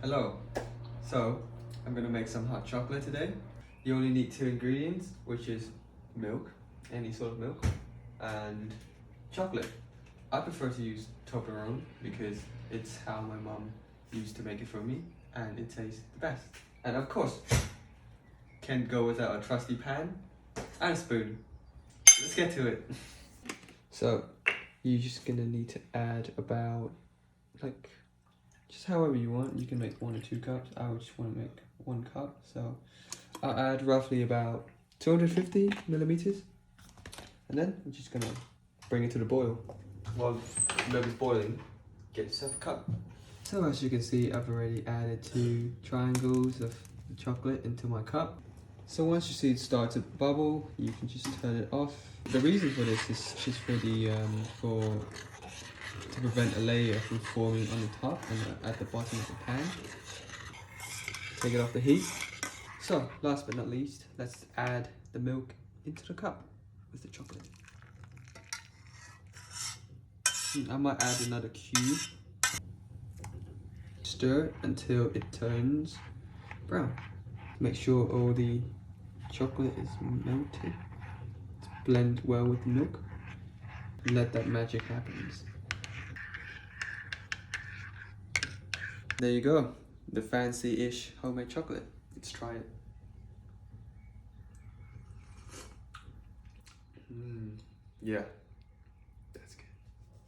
Hello. So, I'm gonna make some hot chocolate today. You only need 2 ingredients, which is milk, any sort of milk, and chocolate. I prefer to use Toblerone because it's how my mom used to make it for me, and it tastes the best. And of course, can't go without a trusty pan and a spoon. Let's get to it. So, you're just gonna need to add about, just however you want. You can make 1 or 2 cups. I just want to make 1 cup, so I'll add roughly about 250 millimeters, and then I'm just gonna bring it to the boil. While the milk is boiling, get yourself a cup. So as you can see, I've already added 2 triangles of the chocolate into my cup. So once you see it start to bubble, you can just turn it off. The reason for this is just for the to prevent a layer from forming on the top and at the bottom of the pan. Take it off the heat. So last but not least, let's add the milk into the cup with the chocolate. I might add another cube. Stir until it turns brown. Make sure all the chocolate is melted. Blend well with the milk. Let that magic happen. There you go, the fancy-ish homemade chocolate. Let's try it. Yeah.